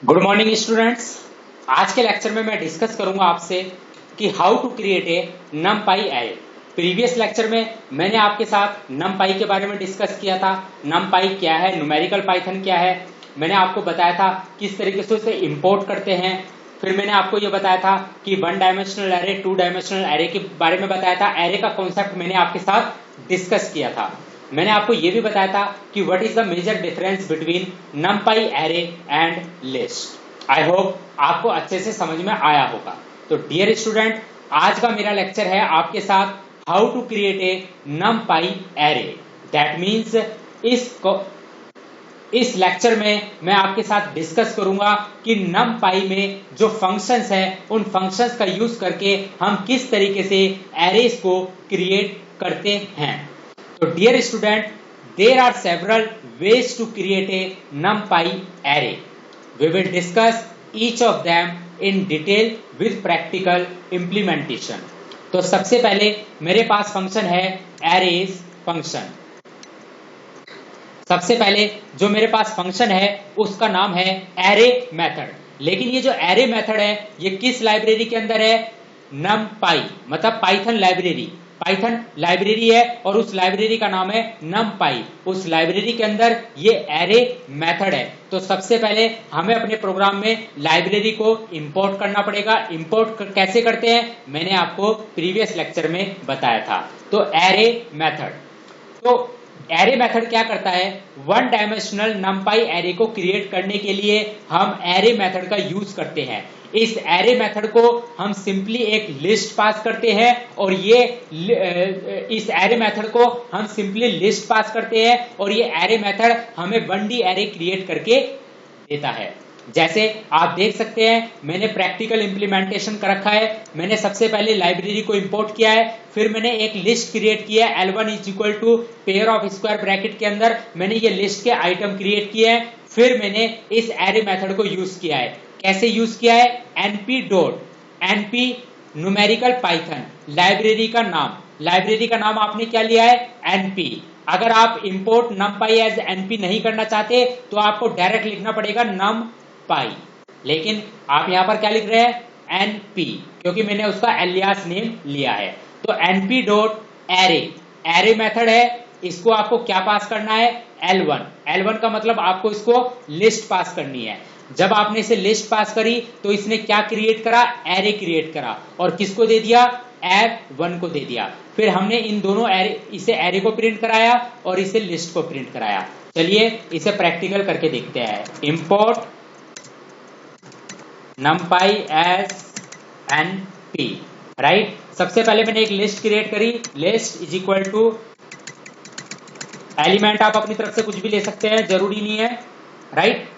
Good morning students. आज के lecture में मैं डिस्कस करूंगा आपसे कि how to create a NumPy array. Previous lecture में मैंने आपके साथ नमपाई के बारे में डिस्कस किया था। नमपाई क्या है, न्यूमेरिकल पाइथन क्या है, मैंने आपको बताया था किस तरीके से उसे इंपोर्ट करते हैं। फिर मैंने आपको ये बताया था कि one dimensional array, two dimensional array के बारे में बताया था। एरे का कॉन्सेप्ट मैंने आपके साथ डिस्कस किया था। मैंने आपको यह भी बताया था कि what is the major difference between NumPy array and list. I hope आपको अच्छे से समझ में आया होगा। तो डियर स्टूडेंट, आज का मेरा लेक्चर है आपके साथ how to create a NumPy array. That means इस लेक्चर में मैं आपके साथ डिस्कस करूंगा कि नमपाई में जो फंक्शंस है उन फंक्शंस का यूज करके हम किस तरीके से एरेज को क्रिएट करते हैं। So dear student, there are several ways to create a NumPy array. We will discuss each of them in detail with practical implementation. तो सबसे पहले मेरे पास फंक्शन है arrays फंक्शन। सबसे पहले जो मेरे पास फंक्शन है उसका नाम है array मेथड। लेकिन ये जो array मेथड है ये किस लाइब्रेरी के अंदर है? NumPy, मतलब पाइथन लाइब्रेरी। पाइथन लाइब्रेरी है और उस लाइब्रेरी का नाम है NumPy। उस लाइब्रेरी के अंदर ये एरे मेथड है। तो सबसे पहले हमें अपने प्रोग्राम में लाइब्रेरी को इंपोर्ट करना पड़ेगा। इंपोर्ट कैसे करते हैं मैंने आपको प्रीवियस लेक्चर में बताया था। तो एरे मेथड, तो एरे मेथड क्या करता है? वन डायमेंशनल NumPy एरे को क्रिएट करने के लिए हम एरे मेथड का यूज करते हैं। इस एरे मेथड को हम सिंपली एक लिस्ट पास करते हैं और इस एरे मेथड को हम सिंपली लिस्ट पास करते हैं और ये एरे मेथड हमें 1D एरे क्रिएट करके देता है। जैसे आप देख सकते हैं मैंने प्रैक्टिकल इंप्लीमेंटेशन कर रखा है। मैंने सबसे पहले लाइब्रेरी को इंपोर्ट किया है, फिर मैंने एक लिस्ट क्रिएट किया है L1 is equal to pair of square bracket के अंदर मैंने ये लिस्ट के आइटम क्रिएट किए हैं। फिर मैंने इस एरे मेथड को यूज किया है। कैसे यूज किया है? np न्यूमेरिकल पाइथन, लाइब्रेरी का नाम। लाइब्रेरी का नाम आपने क्या लिया है? np। अगर आप इंपोर्ट numpy एज np नहीं करना चाहते तो आपको डायरेक्ट लिखना पड़ेगा numpy, लेकिन आप यहां पर क्या लिख रहे हैं? np, क्योंकि मैंने उसका एलियास नेम लिया है। तो np dot array, array method है, इसको आपको क्या पास करना है? L1। L1 का मतलब आपको इसको लिस्ट पास करनी है। जब आपने इसे लिस्ट पास करी तो इसने क्या क्रिएट करा? एरे क्रिएट करा और किसको दे दिया? L1 को दे दिया। फिर हमने इन दोनों इसे एरे को प्रिंट कराया और इसे लिस्ट को प्रिंट कराया। चलिए इसे प्रैक्टिकल करके देखते हैं। Import numpy as np, right. सबसे पहले मैंने एक लिस्ट क्रिएट करी। List is equal to element, आप अपनी तरफ से कुछ भी ले सकते हैं, जरूरी नहीं है, राइट।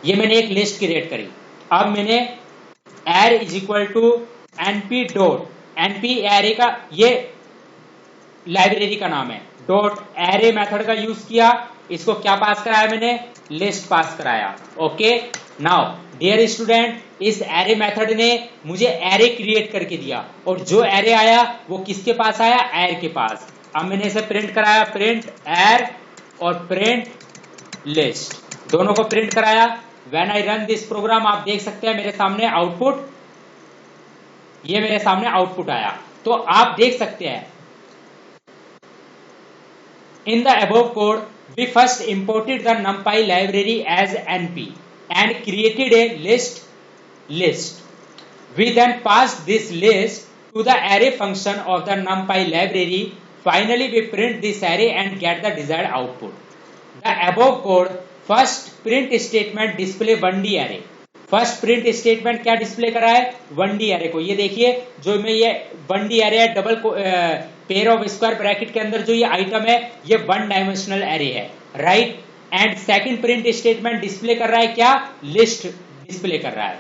ये मैंने एक लिस्ट क्रिएट करी। अब मैंने arr is equal to np dot, np array का ये लाइब्रेरी का नाम है, डॉट एरे मेथड का यूज किया। इसको क्या पास कराया मैंने? लिस्ट पास कराया। ओके, नाउ डियर स्टूडेंट, इस एरे मेथड ने मुझे एरे क्रिएट करके दिया और जो एरे आया वो किसके पास आया? एर के पास। अब मैंने इसे प्रिंट कराया, प्रिंट एर और प्रिंट लिस्ट, दोनों को प्रिंट कराया। When I run this program, आप देख सकते हैं मेरे सामने आउटपुट, ये मेरे सामने आउटपुट आया। तो आप देख सकते हैं in the above code we first imported the numpy library as np and created a list. We then passed this list to the array function of the numpy library. Finally we print this array and get the desired output. The above code first print statement display 1D array. First print statement क्या display करा है? 1D array को। ये देखिए जो मैं ये 1D array है, double pair of square bracket के अंदर जो ये आइटम है ये वन डायमेंशनल एरे है, right. And second print statement display कर रहा है क्या? लिस्ट डिस्प्ले कर रहा है।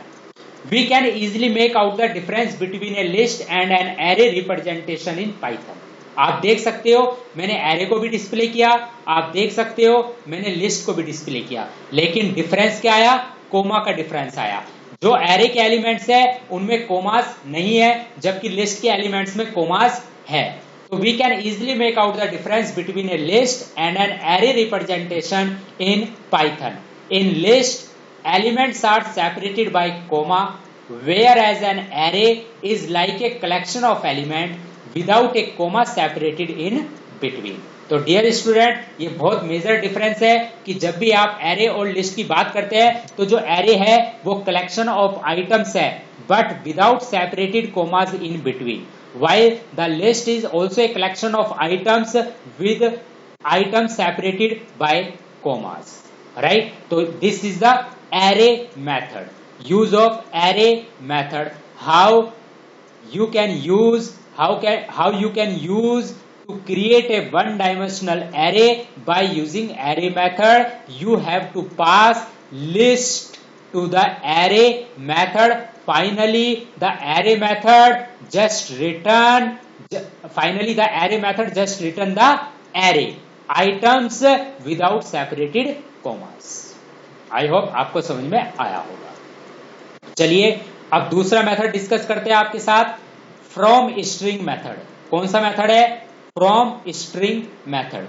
We can easily make out the difference between a list and an array representation in Python. आप देख सकते हो मैंने एरे को भी डिस्प्ले किया, आप देख सकते हो मैंने लिस्ट को भी डिस्प्ले किया, लेकिन डिफरेंस क्या आया? कोमा का डिफरेंस आया। जो एरे के एलिमेंट्स है उनमें कोमास नहीं है, जबकि लिस्ट के एलिमेंट्स में कोमास है। तो we can easily make out the difference between a list and an array representation in Python. In list elements are separated by comma, whereas an array is like a collection of element without a comma separated in between. तो dear student, ये बहुत major difference है कि जब भी आप array और list की बात करते हैं तो जो एरे है वो कलेक्शन ऑफ आइटम्स है but without separated commas in between, while the list is also a collection of items with items separated by commas, right? So this is the array method, use of array method, how you can use to create a one dimensional array by using array method. You have to pass list to the array method. Finally the array method just return the array items without separated commas. I hope आपको समझ में आया होगा. चलिए अब दूसरा method discuss करते हैं आपके साथ, फ्रॉम स्ट्रिंग मेथड. कौन सा मेथड है? From string method.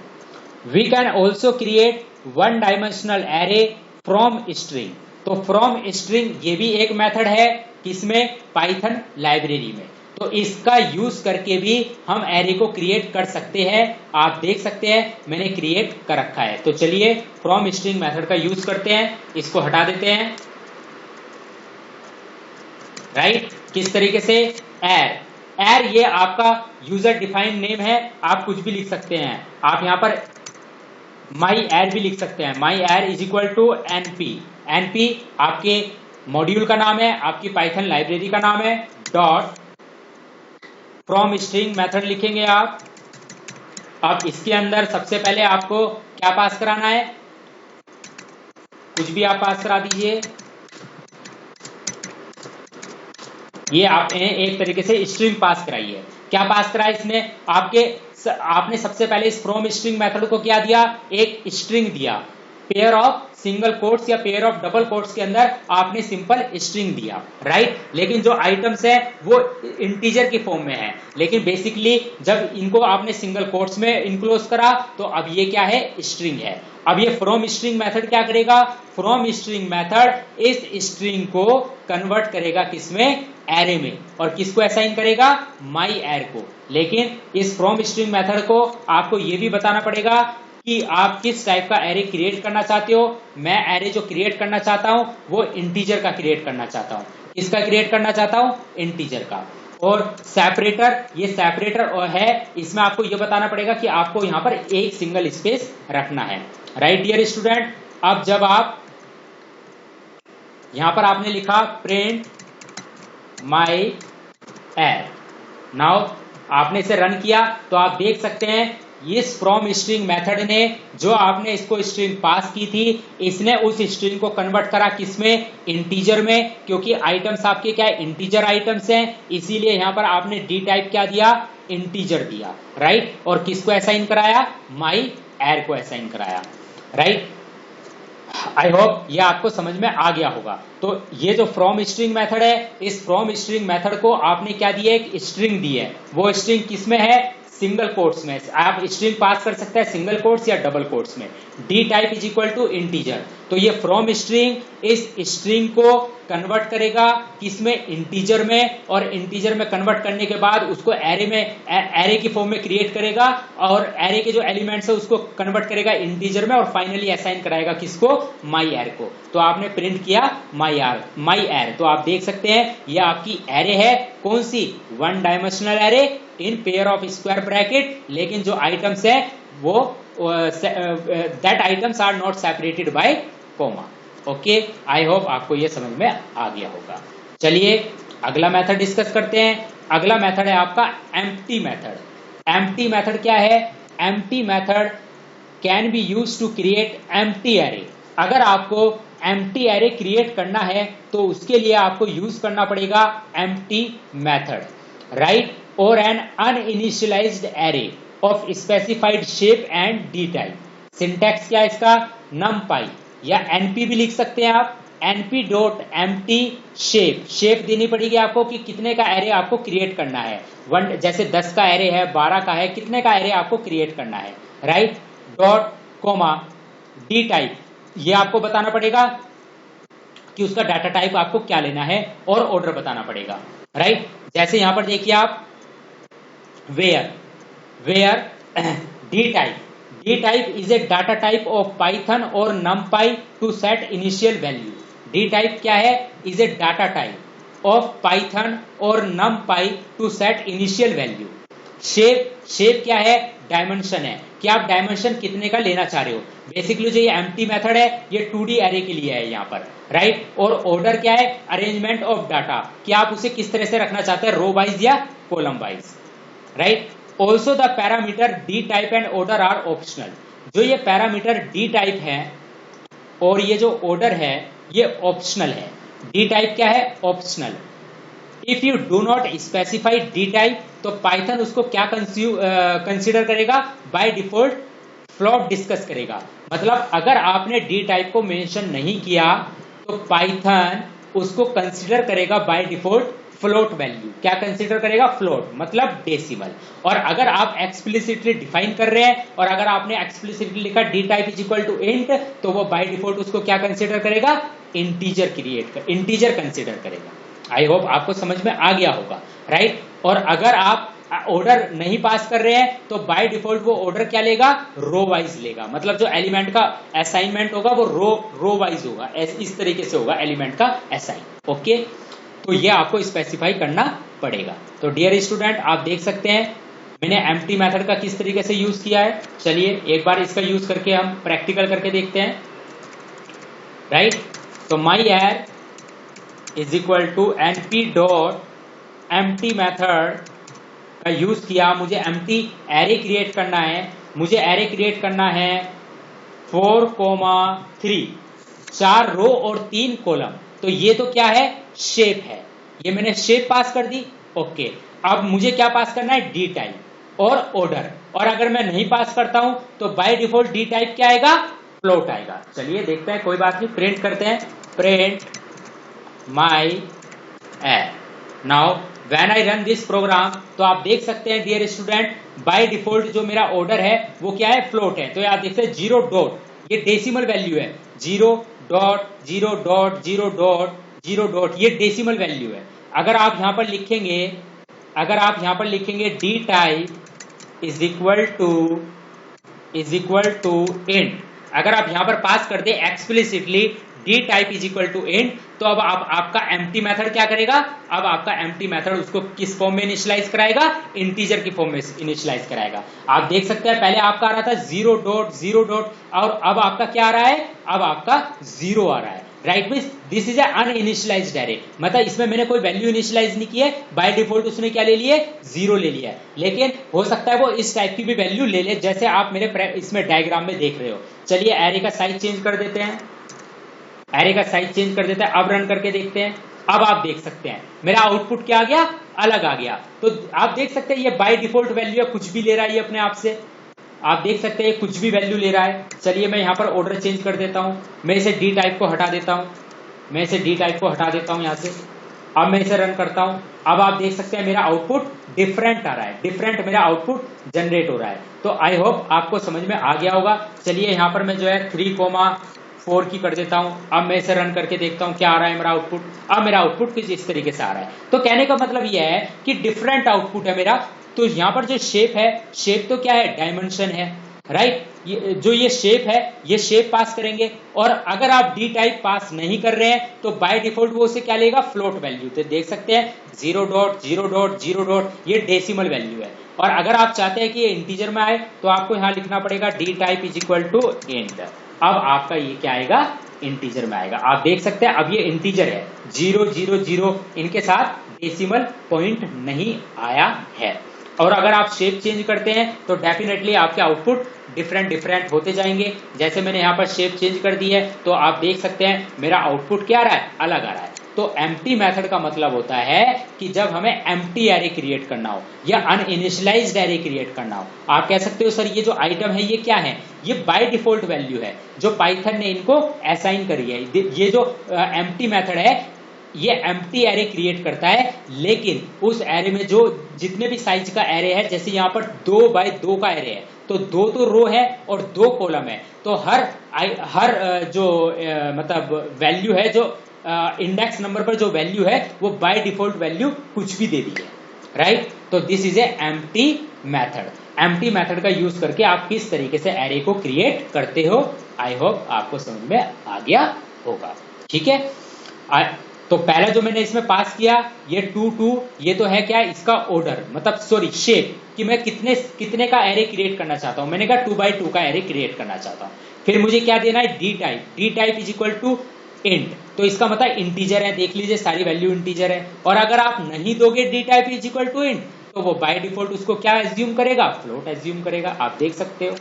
We can also create one dimensional array from string. तो फ्रॉम स्ट्रिंग ये भी एक मेथड है, किसमें? पाइथन लाइब्रेरी में. तो इसका यूज करके भी हम एरे को क्रिएट कर सकते हैं. आप देख सकते हैं मैंने क्रिएट कर रखा है. तो चलिए फ्रॉम स्ट्रिंग मेथड का यूज करते हैं. इसको हटा देते हैं. राइट, किस तरीके से? एर ये आपका यूजर डिफाइंड नेम है, आप कुछ भी लिख सकते हैं. आप यहां पर माई एर भी लिख सकते हैं. My arr is equal to np. Np आपके मॉड्यूल का नाम है, आपकी पाइथन लाइब्रेरी का नाम है. डॉट फ्रॉम स्ट्रिंग मेथड लिखेंगे आप. अब इसके अंदर सबसे पहले आपको क्या पास कराना है? कुछ भी आप पास करा दीजिए. ये आप एक तरीके से स्ट्रिंग पास कराई है. क्या पास कराया इसने? आपने सबसे पहले इस फ्रॉम स्ट्रिंग मेथड को क्या दिया? एक स्ट्रिंग दिया. पेयर ऑफ सिंगल कोट्स या पेयर ऑफ डबल कोट्स के अंदर आपने सिंपल स्ट्रिंग दिया. राइट, लेकिन जो आइटम्स है वो इंटीजर की फॉर्म में है. लेकिन बेसिकली जब इनको आपने सिंगल कोट्स में इनक्लोज करा तो अब ये क्या है? स्ट्रिंग है. अब ये फ्रॉम स्ट्रिंग मेथड क्या करेगा? फ्रॉम स्ट्रिंग मेथड इस स्ट्रिंग को कन्वर्ट करेगा किसमें? एरे में. और किसको असाइन करेगा? माई एर को. लेकिन इस फ्रॉम स्ट्रिंग मेथड को आपको ये भी बताना पड़ेगा कि आप किस टाइप का एरे क्रिएट करना चाहते हो. मैं एरे जो क्रिएट करना चाहता हूं वो इंटीजर का क्रिएट करना चाहता हूं. किसका क्रिएट करना चाहता हूं? इंटीजर का. और सेपरेटर, ये सेपरेटर है, इसमें आपको ये बताना पड़ेगा कि आपको यहां पर एक सिंगल स्पेस रखना है. राइट डियर स्टूडेंट, अब जब आप यहां पर आपने लिखा प्रिंट माई एर, नाउ आपने इसे रन किया तो आप देख सकते हैं इस फ्रॉम स्ट्रिंग मेथड ने जो आपने इसको स्ट्रिंग पास की थी, इसने उस स्ट्रिंग को कन्वर्ट करा किसमें? इंटीजर में. क्योंकि आइटम्स आपके क्या है? इंटीजर आइटम्स हैं, इसीलिए यहां पर आपने डी टाइप क्या दिया? इंटीजर दिया. राइट, और किसको असाइन कराया? माई एर को असाइन कराया. राइट, आई होप ये आपको समझ में आ गया होगा. तो ये जो फ्रॉम स्ट्रिंग मेथड है, इस फ्रॉम स्ट्रिंग मेथड को आपने क्या दिया? एक स्ट्रिंग दी है. वो स्ट्रिंग किसमें है? सिंगल कोट्स में. आप स्ट्रिंग पास कर सकते हैं सिंगल कोट्स या डबल कोट्स में. D type is equal to integer. तो ये फ्रॉम स्ट्रिंग इस स्ट्रिंग को कन्वर्ट करेगा किसमें? इंटीजर में. और इंटीजर में कन्वर्ट करने के बाद उसको एरे में, एरे की फॉर्म में क्रिएट करेगा और एरे के जो एलिमेंट्स है उसको कन्वर्ट करेगा इंटीजर में और फाइनली असाइन कराएगा किसको? माई एर को. तो आपने प्रिंट किया माई एर. तो आप देख सकते हैं ये आपकी एरे है. कौन सी? One dimensional array in pair of square bracket. लेकिन जो आइटम्स है वो that items are not separated by comma. Okay, I hope आपको ये समझ में आ गया होगा. चलिए अगला मेथड डिस्कस करते हैं. अगला मेथड है आपका एम्प्टी मेथड. एम्प्टी मेथड क्या है? Empty method can be use to create empty array. अगर आपको एम्प्टी एरे क्रिएट करना है तो उसके लिए आपको यूज करना पड़ेगा एम्प्टी मेथड. राइट, और an uninitialised array of specified shape and dtype. Syntax क्या है इसका? numpy या np भी लिख सकते हैं आप. np dot empty shape. Shape देनी पड़ेगी आपको कि कितने का एरे आपको क्रिएट करना है. वन, जैसे 10 का एरे है, 12 का है, कितने का एरे आपको क्रिएट करना है. Right, dot coma D type, ये आपको बताना पड़ेगा कि उसका डाटा टाइप आपको क्या लेना है और ऑर्डर बताना पड़ेगा, राइट। जैसे यहां पर देखिए आप where D type is a data type of Python और numpy to set initial value. D type क्या है? Is a data type of Python और numpy to set initial value. Shape क्या है? डायमेंशन है कि आप डायमेंशन कितने का लेना चाह रहे हो। बेसिकली जो ये एम्प्टी मेथड है ये 2D एरे के लिए है यहाँ पर, राइट। और ऑर्डर क्या है? अरेंजमेंट ऑफ डाटा, कि आप उसे किस तरह से रखना चाहते हैं, रो वाइज या column wise, right. Also the parameter D type and order are optional. जो ये पैरामीटर डी टाइप है और ये जो ऑर्डर है ये ऑप्शनल है। डी टाइप क्या है? Optional. If you do not specify D type तो पाइथन उसको क्या कंसीडर करेगा? बाय डिफॉल्ट फ्लोट डिस्कस करेगा। मतलब अगर आपने डी टाइप को मेंशन नहीं किया तो पाइथन उसको कंसीडर करेगा बाय डिफॉल्ट फ्लोट वैल्यू। क्या कंसीडर करेगा? फ्लोट, मतलब डेसिमल। और अगर आप एक्सप्लिसिटली डिफाइन कर रहे हैं और अगर आपने एक्सप्लिसिटली लिखा D type is equal to int तो वो बाय डिफॉल्ट उसको क्या कंसीडर करेगा? इंटीजर कंसीडर करेगा। आई होप आपको समझ में आ गया होगा, राइट। और अगर आप ऑर्डर नहीं पास कर रहे हैं तो बाय डिफॉल्ट वो ऑर्डर क्या लेगा? रो वाइज लेगा। मतलब जो एलिमेंट का असाइनमेंट होगा वो रो वाइज होगा, इस तरीके से होगा एलिमेंट का असाइन, ओके। तो ये आपको स्पेसिफाई करना पड़ेगा। तो डियर स्टूडेंट आप देख सकते हैं मैंने एम्प्टी मेथड का किस तरीके से यूज किया है। चलिए एक बार इसका यूज करके हम प्रैक्टिकल करके देखते हैं, राइट। तो my arr is equal to np dot empty method का यूज किया। मुझे एम्प्टी एरे क्रिएट करना है। मुझे एरे क्रिएट करना है 4,3, 4 रो और 3 कॉलम। तो ये तो क्या है? शेप है। ये मैंने शेप पास कर दी, ओके। अब मुझे क्या पास करना है? डी टाइप और ऑर्डर। और अगर मैं नहीं पास करता हूं तो बाय डिफॉल्ट डी टाइप क्या आएगा? फ्लोट आएगा। चलिए देखते हैं, कोई बात नहीं, प्रिंट करते हैं। Print my arr. Now when I run this program तो आप देख सकते हैं डियर स्टूडेंट बाय डिफॉल्ट जो मेरा ऑर्डर है वो क्या है? फ्लोट है। तो आप देखते हैं 0 डॉट, ये डेसिमल वैल्यू है। 0 डॉट 0 डॉट 0 डॉट 0 डॉट, ये डेसिमल वैल्यू है। अगर आप यहां पर लिखेंगे D type is equal to int, अगर आप यहां पर पास कर दे explicitly D type is equal to int तो अब आपका एम्प्टी मेथड क्या करेगा? अब आपका एम्प्टी मेथड उसको किस फॉर्म में इनिशियलाइज कराएगा? इंटीजर की फॉर्म में इनिशियलाइज कराएगा। आप देख सकते हैं पहले आपका आ रहा था 0 डॉट 0 डॉट और अब आपका क्या आ रहा है? अब आपका 0 आ रहा है, right. Means this is uninitialised array. मतलब इसमें मैंने कोई वैल्यू इनिशियलाइज नहीं की है, बाय डिफॉल्ट उसने क्या ले लिया है? 0 ले लिया है। लेकिन हो सकता है वो इस टाइप की भी वैल्यू ले ले जैसे आप मेरे इसमें डायग्राम में देख रहे हो। चलिए एरे का साइज चेंज कर देते हैं, एरे का साइज चेंज कर देते हैं। अब रन करके देखते हैं। अब आप देख सकते हैं मेरा आउटपुट क्या आ गया? अलग आ गया। तो आप देख सकते हैं ये बाय डिफॉल्ट वैल्यू है, कुछ भी ले रहा है ये अपने आप से। आप देख सकते हैं कुछ भी वैल्यू ले रहा है। चलिए मैं यहाँ पर ऑर्डर चेंज कर देता हूँ। मैं इसे डी टाइप को हटा देता हूँ, यहाँ से। अब मैं इसे रन करता हूँ। अब आप देख सकते हैं मेरा आउटपुट डिफरेंट आ रहा है, डिफरेंट मेरा आउटपुट जनरेट हो रहा है। तो आई होप आपको समझ में आ गया होगा। चलिए यहाँ पर मैं जो है 3,4 की कर देता हूँ। अब मैं इसे रन करके देखता हूँ क्या आ रहा है मेरा आउटपुट। अब मेरा आउटपुट कुछ इस तरीके से आ रहा है। तो कहने का मतलब यह है कि डिफरेंट आउटपुट है मेरा। तो यहाँ पर जो शेप है, शेप तो क्या है? डायमेंशन है, राइट। ये शेप है, ये शेप पास करेंगे। और अगर आप डी टाइप पास नहीं कर रहे हैं तो बाय डिफॉल्ट वो उसे क्या लेगा? Float value. तो देख सकते हैं 0 डॉट 0 डॉट 0 डॉट, ये डेसिमल वैल्यू है। और अगर आप चाहते हैं कि ये इंटीजर में आए तो आपको यहाँ लिखना पड़ेगा D type is equal to int. अब आपका ये क्या आएगा? इंटीजर में आएगा। आप देख सकते हैं अब ये इंटीजर है, 0 0 0, इनके साथ डेसिमल पॉइंट नहीं आया है। और अगर आप शेप चेंज करते हैं तो डेफिनेटली आपके आउटपुट डिफरेंट होते जाएंगे। जैसे मैंने यहाँ पर शेप चेंज कर दी है तो आप देख सकते हैं मेरा आउटपुट क्या आ रहा है? अलग आ रहा है। तो एम्प्टी मेथड का मतलब होता है कि जब हमें एम्प्टी एरे क्रिएट करना हो या अनइनिशियलाइज्ड एरे क्रिएट करना हो, आप कह सकते हो सर ये जो आइटम है ये क्या है? ये बाय डिफॉल्ट वैल्यू है जो पाइथन ने इनको असाइन करी है। ये जो एम्प्टी मेथड है ये एम्प्टी एरे क्रिएट करता है, लेकिन उस एरे में जो जितने भी साइज का एरे है, जैसे यहाँ पर 2 बाय 2 का एरे है तो 2 तो रो है और 2 कॉलम है। तो हर जो मतलब वैल्यू है जो इंडेक्स नंबर पर जो वैल्यू है वो बाय डिफॉल्ट वैल्यू कुछ भी दे दी है, राइट। तो this is a empty method. Empty method का यूज करके आप किस तरीके से एरे को क्रिएट करते हो, आई होप आपको समझ में आ गया होगा, ठीक है। तो पहला जो मैंने इसमें पास किया ये 2 2, ये तो है क्या, इसका ऑर्डर मतलब सॉरी शेप, कि मैं कितने का एरे क्रिएट करना चाहता हूं। मैंने कहा 2 by 2 का एरे क्रिएट करना चाहता हूं। फिर मुझे क्या देना है, D type. D type is equal to int, तो इसका मतलब इंटीजर है, देख लीजिए सारी वैल्यू इंटीजर है। और अगर आप नहीं दोगे D type is equal to int, तो वो बाय डिफॉल्ट उसको क्या एज्यूम करेगा, फ्लोट एज्यूम करेगा। आप देख सकते हो,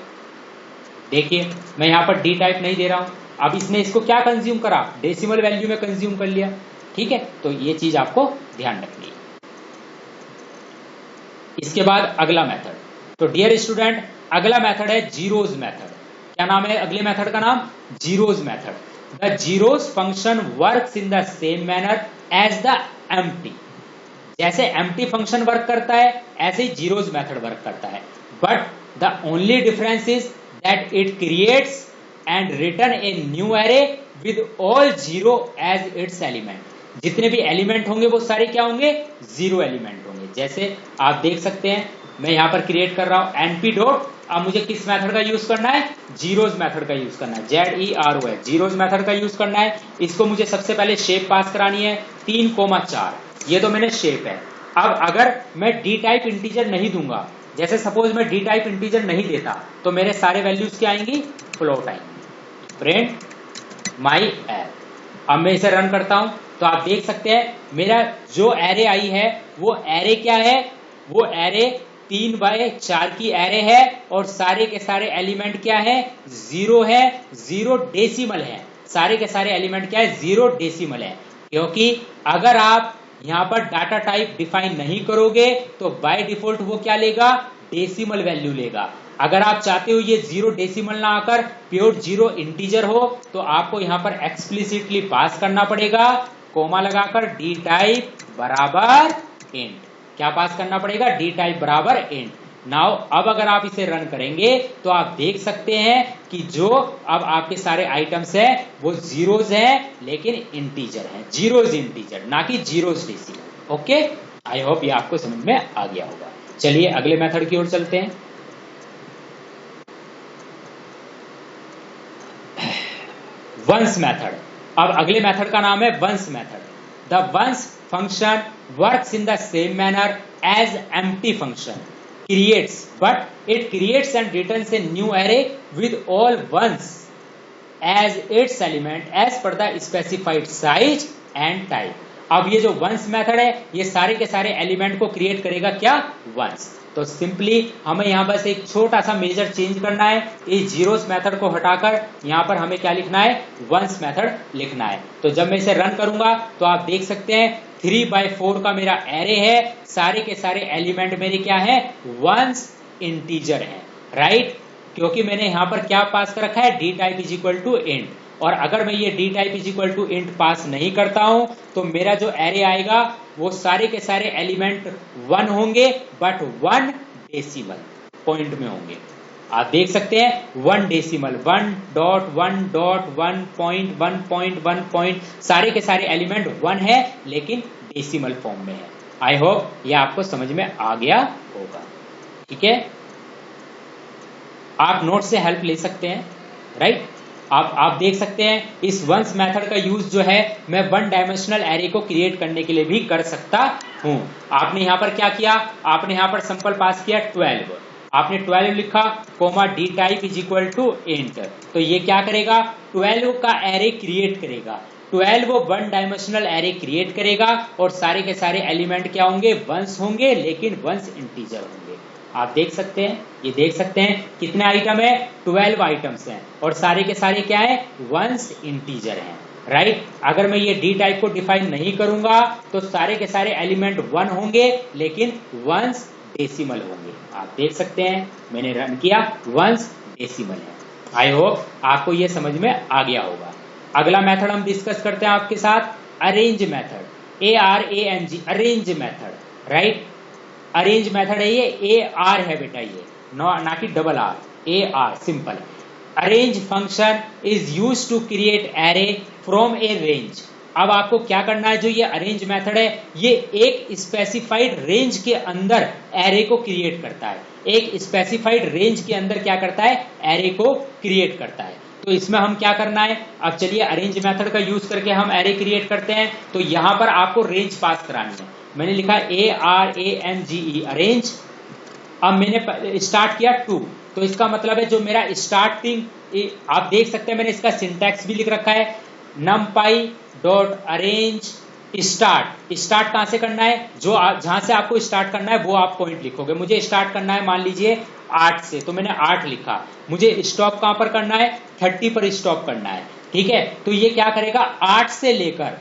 देखिए मैं यहां पर डी टाइप नहीं दे रहा हूं, अब इसने इसको क्या कंज्यूम करा, डेसिमल वैल्यू में कंज्यूम कर लिया, ठीक है। तो ये चीज आपको ध्यान रखनी है। इसके बाद अगला मेथड, तो डियर स्टूडेंट अगला मेथड है जीरोज मेथड। क्या नाम है अगले मेथड का नाम, zeros method. The zeros function works in the same manner as the empty. जैसे एम्प्टी फंक्शन वर्क करता है ऐसे ही जीरोज मेथड वर्क करता है, but the only difference is that it creates and return a new array with all zero as its element. जितने भी element होंगे वो सारे क्या होंगे, जीरो एलिमेंट होंगे। जैसे आप देख सकते हैं मैं यहां पर क्रिएट कर रहा हूं एनपी डॉट, अब मुझे किस मेथड का यूज करना है, जीरोज मेथड का यूज करना है, ZERO, जीरोज मेथड का यूज करना है। इसको मुझे सबसे पहले शेप पास करानी है 3,4, ये तो मैंने शेप है। अब अगर मैं डी टाइप इंटीजर नहीं दूंगा, जैसे सपोज मैं डी टाइप इंटीजर नहीं देता, तो मेरे सारे वैल्यूज क्या आएंगी, फ्लोट आएंगी। Print my array. अब मैं इसे रन करता हूं तो आप देख सकते हैं मेरा जो एरे आई है वो एरे क्या है, वो एरे 3 by 4 की एरे है और सारे के सारे एलिमेंट क्या है, जीरो है, जीरो डेसिमल है। सारे के सारे एलिमेंट क्या है, जीरो डेसिमल है। क्योंकि अगर आप यहां पर डाटा टाइप डिफाइन नहीं करोगे तो बाय डिफॉल्ट वो क्या लेगा, डेसिमल वैल्यू लेगा। अगर आप चाहते हो ये जीरो डेसिमल ना आकर प्योर जीरो इंटीजर हो, तो आपको यहां पर एक्सप्लिसिटली पास करना पड़ेगा, कोमा लगाकर डी टाइप बराबर इंट। क्या पास करना पड़ेगा, डी टाइप बराबर इंट। नाउ अब अगर आप इसे रन करेंगे तो आप देख सकते हैं कि जो अब आपके सारे आइटम्स है वो जीरोज हैं लेकिन इंटीजर हैं, जीरोज इंटीजर ना कि zeros decimal. Okay, I hope ये आपको समझ में आ गया होगा। चलिए अगले मेथड की ओर चलते हैं। Ones method. अब अगले मेथड का नाम है ones method. The ones function works in the same manner as empty function creates, but it creates and returns a new array with all ones as its element as per the specified size and type. अब ये जो once method है ये सारे के सारे element को create करेगा क्या, वंस। तो सिंपली हमें यहाँ बस एक छोटा सा मेजर चेंज करना है, इस जीरोस मेथड को हटाकर यहाँ पर हमें क्या लिखना है, वंस मेथड लिखना है। तो जब मैं इसे रन करूंगा तो आप देख सकते हैं 3 by 4 का मेरा एरे है, सारे के सारे एलिमेंट मेरे क्या है, वंस इंटीजर है, राइट। क्योंकि मैंने यहां पर क्या पास कर रखा है, D type is equal to int. और अगर मैं ये D type is equal to int pass नहीं करता हूं तो मेरा जो एरे आएगा वो सारे के सारे एलिमेंट 1 होंगे, बट 1 डेसिमल पॉइंट में होंगे। आप देख सकते हैं 1 डेसिमल, 1.1.1.1 पॉइंट, सारे के सारे एलिमेंट 1 है लेकिन डेसिमल फॉर्म में है। आई होप ये आपको समझ में आ गया होगा, ठीक है। आप नोट से हेल्प ले सकते हैं, राइट। आप देख सकते हैं इस वंस मेथड का यूज जो है मैं 1 डायमेंशनल एरे को क्रिएट करने के लिए भी कर सकता हूं। आपने यहां पर क्या किया, आपने यहां पर सिंपल पास किया 12, आपने 12 लिखा, comma D type is equal to int. तो ये क्या करेगा, 12 का एरे क्रिएट करेगा, 12 1 डायमेंशनल एरे क्रिएट करेगा और सारे के सारे एलिमेंट क्या होंगे, वंस होंगे लेकिन वंस इंटीजर होंगे। आप देख सकते हैं, ये देख सकते हैं कितने आइटम है, 12 आइटम्स हैं और सारे के सारे क्या है, वंस इंटीजर हैं, राइट। अगर मैं ये डी टाइप को डिफाइन नहीं करूंगा तो सारे के सारे एलिमेंट 1 होंगे लेकिन वंस डेसिमल होंगे। आप देख सकते हैं मैंने रन किया, वंस डेसिमल है। आई होप आपको ये समझ में आ गया होगा। अगला मेथड हम डिस्कस करते हैं आपके साथ, arange method, ARANG, arange method, right. Arange method है ये, AR है बेटा ये, ना कि double R, AR simple. Arange function is used to create array from a range. अब आपको क्या करना है, जो ये अरेंज मेथड है ये एक स्पेसिफाइड रेंज के अंदर एरे को क्रिएट करता है, एक स्पेसिफाइड रेंज के अंदर क्या करता है, एरे को क्रिएट करता है। तो इसमें हम क्या करना है, अब चलिए अरेंज मेथड का यूज करके हम एरे क्रिएट करते हैं। तो यहां पर आपको रेंज पास करानी है, मैंने लिखा ARANGE अरेंज। अब मैंने स्टार्ट किया 2, तो इसका मतलब है जो मेरा स्टार्टिंग, आप देख सकते हैं मैंने इसका सिंटैक्स भी लिख रखा है, numpy dot arrange start. Start कहां से करना है, जो जहां से आपको स्टार्ट करना है वो आप पॉइंट लिखोगे। मुझे स्टार्ट करना है मान लीजिए 8 से, तो मैंने 8 लिखा। मुझे स्टॉप कहां पर करना है, 30 पर स्टॉप करना है, ठीक है। तो ये क्या करेगा, 8 से लेकर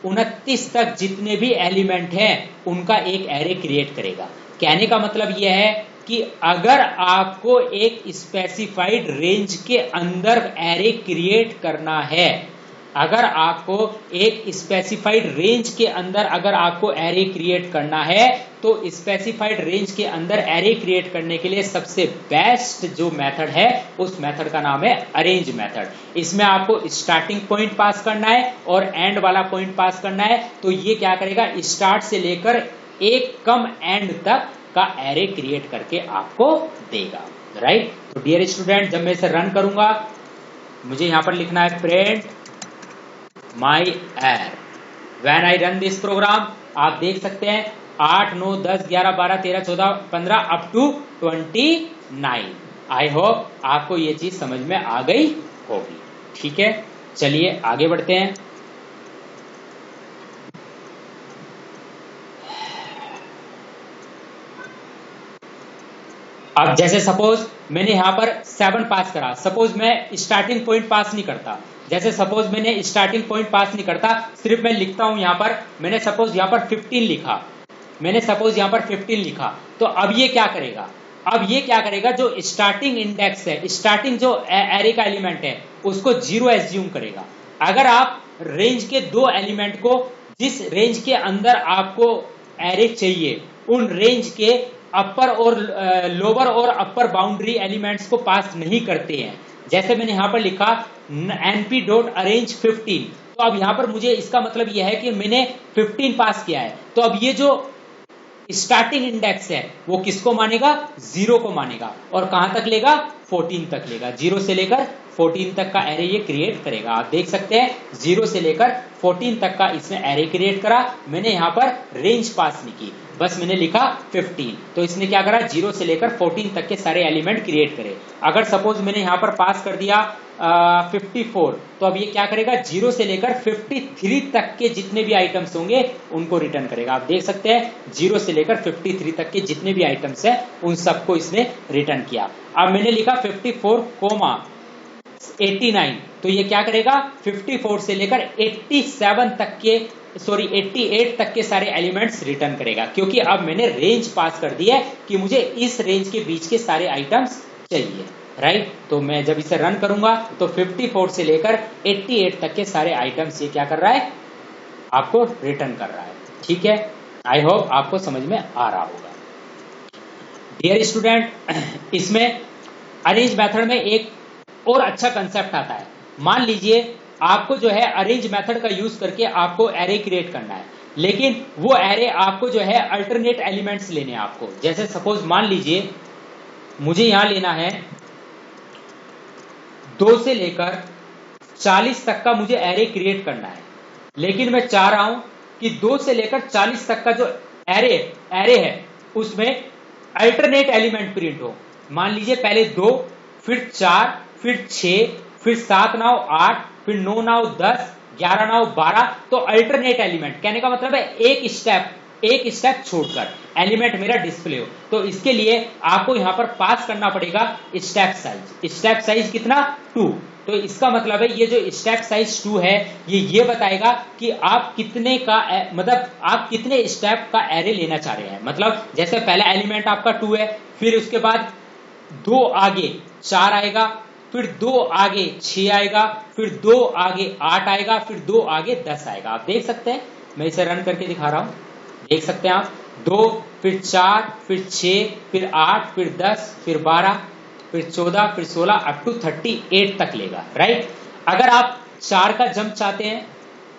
29 तक जितने भी एलिमेंट हैं उनका एक एरे क्रिएट करेगा। कहने का मतलब यह है कि अगर आपको एक स्पेसिफाइड रेंज के अंदर एरे क्रिएट करना है, अगर आपको एक स्पेसिफाइड रेंज के अंदर अगर आपको एरे क्रिएट करना है, तो स्पेसिफाइड रेंज के अंदर एरे क्रिएट करने के लिए सबसे बेस्ट जो मेथड है उस मेथड का नाम है अरेंज मेथड। इसमें आपको स्टार्टिंग पॉइंट पास करना है और एंड वाला पॉइंट पास करना है। तो ये क्या करेगा, स्टार्ट से लेकर एक कम एंड तक का एरे क्रिएट करके आपको देगा, राइट। तो डियर स्टूडेंट, जब मैं इसे रन करूंगा, मुझे यहां पर लिखना है print my arr. When I run this program, आप देख सकते हैं 8, 9, 10, 11, 12, 13, 14, 15 अप टू 29। आई होप आपको ये चीज समझ में आ गई होगी, ठीक है। चलिए आगे बढ़ते हैं। अब जैसे सपोज मैंने यहां पर 7 पास करा, सपोज मैं स्टार्टिंग पॉइंट पास नहीं करता, जैसे सपोज मैंने स्टार्टिंग पॉइंट पास नहीं करता, सिर्फ मैं लिखता हूं यहां पर, मैंने सपोज यहां पर 15 लिखा, मैंने सपोज यहां पर 15 लिखा, तो अब ये क्या करेगा, अब ये क्या करेगा, जो स्टार्टिंग इंडेक्स है, स्टार्टिंग जो एरे का एलिमेंट है उसको 0 एज्यूम करेगा। अगर आप रेंज के 2 एलिमेंट को, जिस रेंज के अंदर आपको एरे चाहिए, उन रेंज के अपर और लोअर और अपर बाउंड्री एलिमेंट्स को पास नहीं करते हैं, जैसे मैंने यहां पर लिखा np.arrange 15, तो अब यहां पर मुझे इसका मतलब यह है कि मैंने 15 पास किया है, तो अब ये जो स्टार्टिंग इंडेक्स है वो किसको मानेगा, 0 को मानेगा, और कहां तक लेगा, 14 तक लेगा। 0 से लेकर 14 तक का एरे ये क्रिएट करेगा। आप देख सकते हैं 0 से लेकर 14 तक का इसने एरे क्रिएट करा। मैंने यहां पर रेंज पास नहीं की, बस मैंने लिखा 15, तो इसने क्या करा, 0 से लेकर 14 तक के सारे एलिमेंट क्रिएट करे। अगर सपोज मैंने यहां पर पास कर दिया 54, तो अब ये क्या करेगा, 0 से लेकर 53 तक के जितने भी आइटम्स होंगे उनको रिटर्न करेगा। आप देख सकते हैं 0 से लेकर 53 तक के जितने भी आइटम्स हैं उन सबको इसने रिटर्न किया। अब मैंने लिखा 54,89, तो ये क्या करेगा, 54 से लेकर 87 तक के 88 तक के सारे एलिमेंट्स रिटर्न करेगा, क्योंकि अब मैंने रेंज पास कर दी है कि मुझे इस रेंज के बीच के सारे आइटम्स चाहिए, राइट। तो मैं जब इसे रन करूंगा तो 54 से लेकर 88 तक के सारे आइटम्स ये क्या कर रहा है, आपको रिटर्न कर रहा है, ठीक है। आई होप आपको समझ में आ रहा होगा। डियर स्टूडेंट, इसमें अरेंज मेथड में एक और अच्छा कंसेप्ट आता है। मान लीजिए आपको जो है अरेंज मेथड का यूज करके आपको एरे क्रिएट करना है, लेकिन वो एरे आपको जो है अल्टरनेट एलिमेंट्स लेने हैं आपको। जैसे सपोज मान लीजिए मुझे यहां लेना है 2 से लेकर 40 तक का मुझे एरे क्रिएट करना है, लेकिन मैं चाह रहा हूं कि 2 से लेकर 40 तक का जो एरे है उसमें अल्टरनेट एलिमेंट प्रिंट हो। मान लीजिए पहले 2, फिर 4, फिर 6, फिर 7, 9, 8, फिर 9, 9, 10, 11, 9, 12, तो अल्टरनेट एलिमेंट, कहने का मतलब है एक स्टेप छोड़कर एलिमेंट मेरा डिस्प्ले हो। तो इसके लिए आपको यहां पर पास करना पड़ेगा स्टेप साइज। स्टेप साइज कितना, 2। तो इसका मतलब है ये जो स्टेप साइज 2 है ये बताएगा कि आप कितने का मतलब आप कितने स्टेप का एरे लेना चाह रहे हैं। मतलब जैसे पहला एलिमेंट आपका 2 है, फिर उसके बाद 2 आगे 4 आएगा, फिर 2 आगे 6 आएगा, फिर 2 आगे 8 आएगा, फिर 2 आगे 10 आएगा। आप देख सकते हैं, मैं इसे रन करके दिखा रहा हूं, देख सकते हैं आप 2, फिर 4, फिर 6, फिर 8, फिर 10, फिर 12, फिर 14, फिर 16 अप टू 38 तक लेगा, राइट। अगर आप 4 का जंप चाहते हैं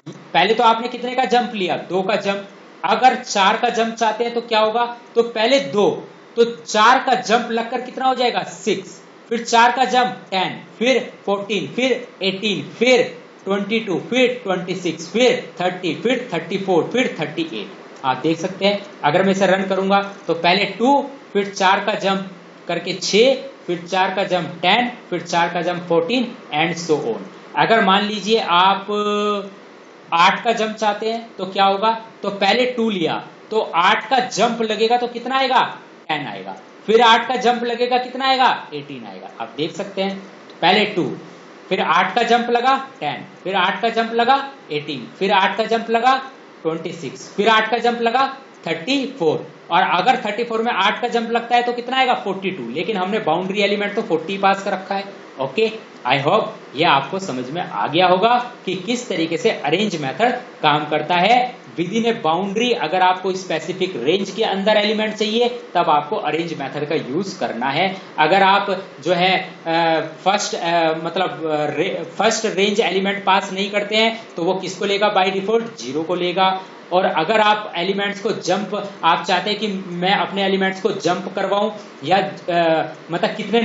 पहले तो आपने कितने का जंप लिया, 2 का जंप। अगर 4 का जंप चाहते हैं तो क्या होगा, तो पहले 2, तो 4 का जंप लगकर कितना हो जाएगा 6, फिर 4 का जंप 10, फिर 14, फिर 18, फिर 22, फिर 26, फिर 30, फिर 34, फिर 38। आप देख सकते हैं अगर मैं इसे रन करूंगा तो पहले 2, फिर 4 का जंप करके 6, फिर 4 का जंप 10, फिर 4 का जंप 14 एंड सो ऑन। अगर मान लीजिए आप 8 का जंप चाहते हैं तो क्या होगा, तो पहले 2 लिया तो 8 का जंप लगेगा तो कितना आएगा 10 आएगा, फिर 8 का जंप लगेगा कितना आएगा 18 आएगा। आप देख सकते हैं पहले 2, फिर 8 का जंप लगा 10, फिर 8 का जंप लगा 18, फिर 8 का जंप लगा 26, फिर 8 का जंप लगा 34, और अगर 34 में 8 का जंप लगता है तो कितना आएगा 42, लेकिन हमने बाउंड्री एलिमेंट तो 40 पास कर रखा है। ओके, आई होप ये आपको समझ में आ गया होगा कि किस तरीके से अरेंज मेथड काम करता है। विद इन ए बाउंड्री अगर आपको स्पेसिफिक रेंज के अंदर एलिमेंट चाहिए तब आपको अरेंज मेथड का यूज करना है। अगर आप जो है फर्स्ट रेंज एलिमेंट पास नहीं करते हैं तो वो किसको लेगा, बाय डिफॉल्ट 0 को लेगा। और अगर आप एलिमेंट्स को जंप, आप चाहते हैं कि मैं अपने एलिमेंट्स को जंप करवाऊं या मतलब कितने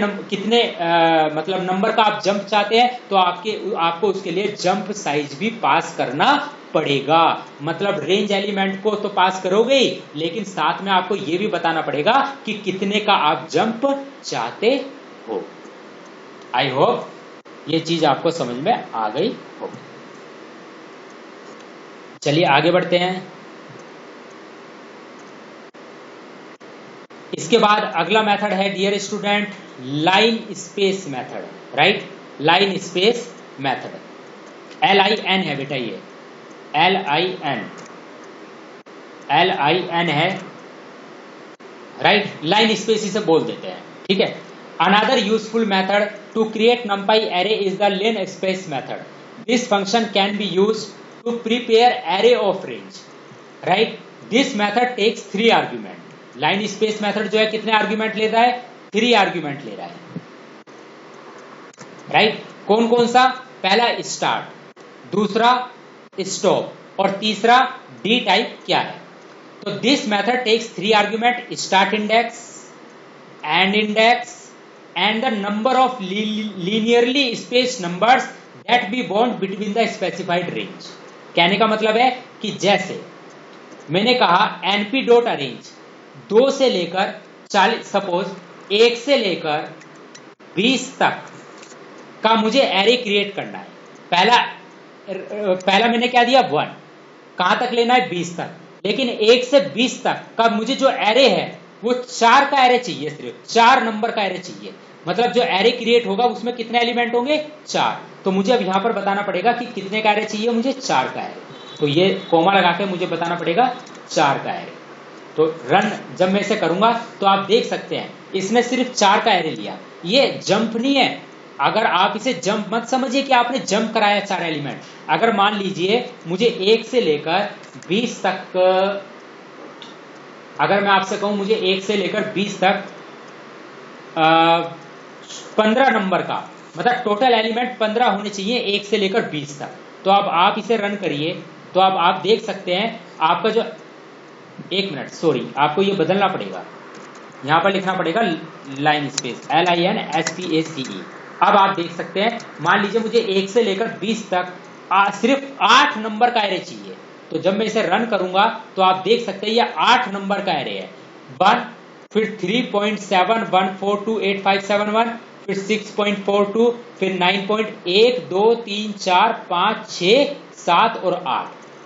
मतलब नंबर का आप जंप चाहते हैं तो आपको उसके लिए जंप साइज भी पास करना पड़ेगा। मतलब रेंज एलिमेंट को तो पास करोगे ही, लेकिन साथ में आपको यह भी बताना पड़ेगा कि कितने का आप जंप चाहते हो। आई होप ये चीज आपको समझ में आ गई होगी। चलिए आगे बढ़ते हैं। इसके बाद अगला मेथड है dear student line space method, right. Line space method LIN है बेटा, ये LIN है, राइट। लाइन स्पेस इसे बोल देते हैं, ठीक है। Another useful method to create NumPy array is the linspace method. This function can be use to prepare array of range, right? This method takes 3 argument. Line space method जो है कितने argument ले रहा है, 3 argument ले रहा है, right. कौन कौन सा, पहला स्टार्ट, दूसरा स्टॉप और तीसरा डी टाइप क्या है। तो this method takes 3 argument, start index, end index and the number of linearly spaced numbers that be bound between the specified range. कहने का मतलब है कि जैसे मैंने कहा np डॉट अरेंज 2 से लेकर 40, सपोज 1 से लेकर 20 तक का मुझे एरे क्रिएट करना है। पहला मैंने क्या दिया 1, कहां तक लेना है 20 तक, लेकिन 1 से 20 तक का मुझे जो एरे है वो 4 का एरे चाहिए, सिर्फ 4 नंबर का एरे चाहिए। मतलब जो एरे क्रिएट होगा उसमें कितने एलिमेंट होंगे, 4। तो मुझे अब यहां पर बताना पड़ेगा कि कितने का एरे चाहिए मुझे, 4 का एरे। तो ये कोमा लगा के मुझे बताना पड़ेगा 4 का एरे। तो रन जब मैं इसे करूंगा तो आप देख सकते हैं इसने सिर्फ 4 का एरे लिया, ये जंप नहीं है। अगर आप इसे जंप मत समझिए कि आपने जंप कराया 4 एलिमेंट। अगर मान लीजिए मुझे 1 से लेकर 20 तक, अगर मैं आपसे कहूं मुझे 1 से लेकर 20 तक 15 नंबर का, मतलब टोटल एलिमेंट 15 होने चाहिए 1 से लेकर 20 तक। तो अब आप इसे रन करिए तो अब आप देख सकते हैं आपका जो, एक मिनट सॉरी, आपको ये बदलना पड़ेगा, यहां पर लिखना पड़ेगा लाइन स्पेस LINSPACE। अब आप देख सकते हैं, मान लीजिए मुझे 1 से लेकर 20 तक सिर्फ 8 नंबर का एरे चाहिए। तो जब मैं इसे रन करूंगा तो आप देख सकते हैं ये 8 नंबर का एरे है, 1, फिर 3.7142857, फिर 6.42, फिर 9.1 2 3 4 5 6 7 और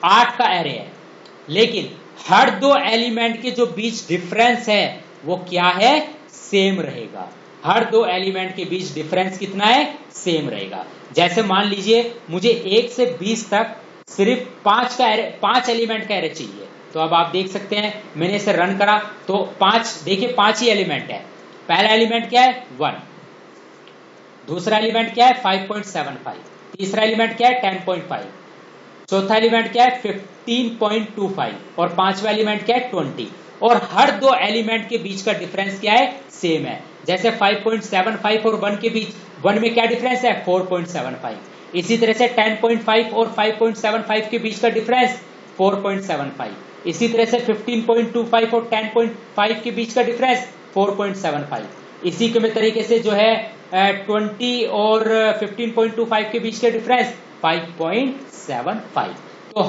8 का एरे है। लेकिन हर 2 एलिमेंट के जो बीच डिफरेंस है वो क्या है, सेम रहेगा। हर 2 एलिमेंट के बीच डिफरेंस कितना है, सेम रहेगा। जैसे मान लीजिए मुझे 1 से 20 तक सिर्फ 5 एलिमेंट का एरे चाहिए। तो अब आप देख सकते हैं मैंने इसे रन करा तो 5, देखिए 5 ही एलिमेंट है। पहला एलिमेंट क्या है 1, दूसरा एलिमेंट क्या है 5.75, तीसरा एलिमेंट क्या है 10.5, चौथा एलिमेंट क्या है 15.25 और पांचवा एलिमेंट क्या है 20। और हर 2 एलिमेंट के बीच का डिफरेंस क्या है, सेम है। जैसे 5.75 और 1 के बीच, 1 में क्या डिफरेंस है 4.75, इसी तरह से 10.5 और 5.75 के बीच का डिफरेंस 4.75, इसी तरह से 15.25 और 10.5 के बीच का डिफरेंस 4.75, इसी के तरीके से जो है 20 और 15.25 के बीच का डिफरेंस 5.75। तो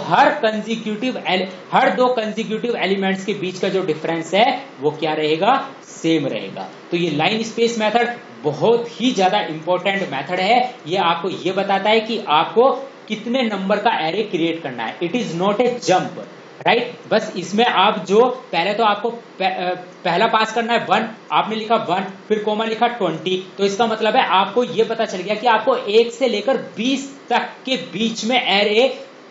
हर दो कंसेक्यूटिव एलिमेंट्स के बीच का जो डिफरेंस है वो क्या रहेगा, सेम रहेगा। तो ये लाइन स्पेस मेथड बहुत ही ज्यादा इंपॉर्टेंट मेथड है। ये आपको ये बताता है कि आपको कितने नंबर का एरे क्रिएट करना है। It is not a jump, right. बस इसमें आप जो पहले तो आपको पहला पास करना है 1, आपने लिखा 1 फिर कोमा लिखा 20, तो इसका मतलब है आपको ये पता चल गया कि आपको 1 से लेकर 20 तक के बीच में एरे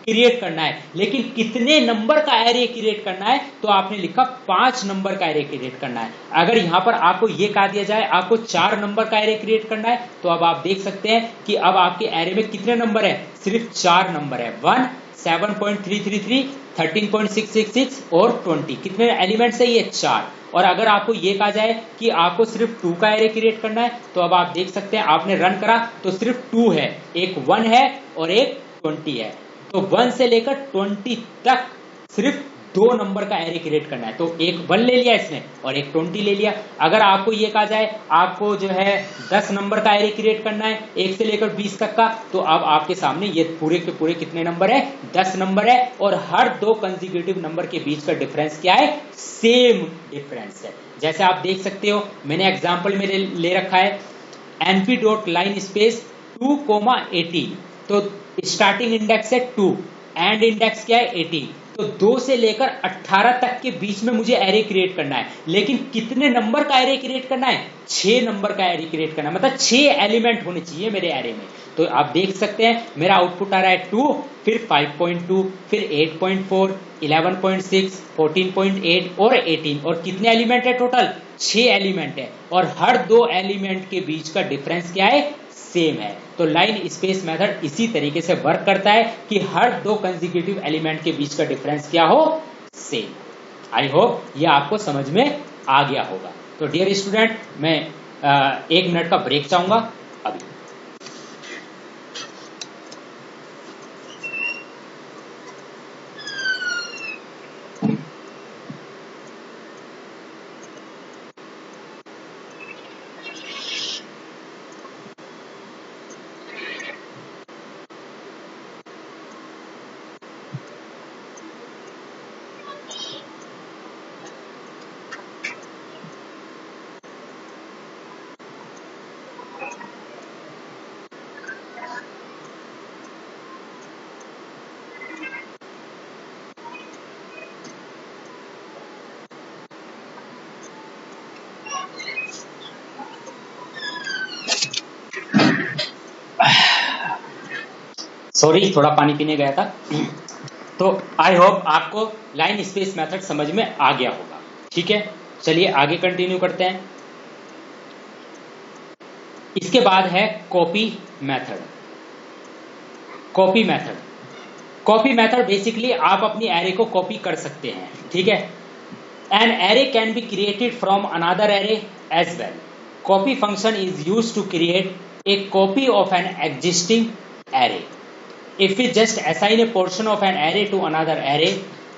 क्रिएट करना है। लेकिन कितने नंबर का एरे क्रिएट करना है, तो आपने लिखा 5 नंबर का एरे क्रिएट करना है। अगर यहां पर आपको ये कहा दिया जाए आपको 4 नंबर का एरे क्रिएट करना है, तो अब आप देख सकते हैं कि अब आपके एरे में कितने नंबर है, सिर्फ 4 नंबर है, 1, 7.333, 13.666 और 20। कितने एलिमेंट्स है ये, 4। और अगर आपको ये कहा जाए कि आपको सिर्फ 2 का एरे क्रिएट करना है, तो अब आप देख सकते हैं आपने रन करा तो सिर्फ 2 है, एक 1 है और एक 20 है। तो 1 से लेकर 20 तक सिर्फ 2 नंबर का एरे क्रिएट करना है। तो एक 1 ले लिया इसने और एक 20 ले लिया। अगर आपको ये कहा जाए आपको जो है 10 नंबर का एरे क्रिएट करना है 1 से लेकर 20 तक का, तो अब आपके सामने ये पूरे के पूरे कितने नंबर है, 10 नंबर है। और हर दो कंसेक्यूटिव नंबर के बीच का डिफरेंस क्या है, सेम डिफरेंस है। जैसे आप देख सकते हो मैंने एग्जाम्पल में ले रखा है np डॉट लाइन स्पेस 2,18, तो स्टार्टिंग इंडेक्स है 2, एंड इंडेक्स क्या है 18, तो 2 से लेकर 18 तक के बीच में मुझे एरे क्रिएट करना है। लेकिन कितने नंबर का एरे क्रिएट करना है, 6 नंबर का एरे क्रिएट करना है, मतलब 6 एलिमेंट होने चाहिए मेरे एरे में। तो आप देख सकते हैं मेरा आउटपुट आ रहा है 2, फिर 5.2, फिर 8.4, 11.6, 14.8 और 18, और कितने एलिमेंट है टोटल, 6 एलिमेंट है। और हर दो एलिमेंट के बीच का डिफरेंस क्या है, सेम है। तो लाइन स्पेस मेथड इसी तरीके से वर्क करता है कि हर दो कंसेक्यूटिव एलिमेंट के बीच का डिफरेंस क्या हो, सेम। आई होप ये आपको समझ में आ गया होगा। तो डियर स्टूडेंट मैं 1 मिनट का ब्रेक चाहूंगा अभी। सॉरी थोड़ा पानी पीने गया था। तो आई होप आपको लाइन स्पेस मेथड समझ में आ गया होगा। ठीक है, चलिए आगे कंटिन्यू करते हैं। इसके बाद है copy method. Copy method, copy method basically आप अपनी एरे को कॉपी कर सकते हैं। ठीक है, an array can be created from another array as well. Copy function is used to create a copy of an existing array. If we just assign a portion of an array to another array,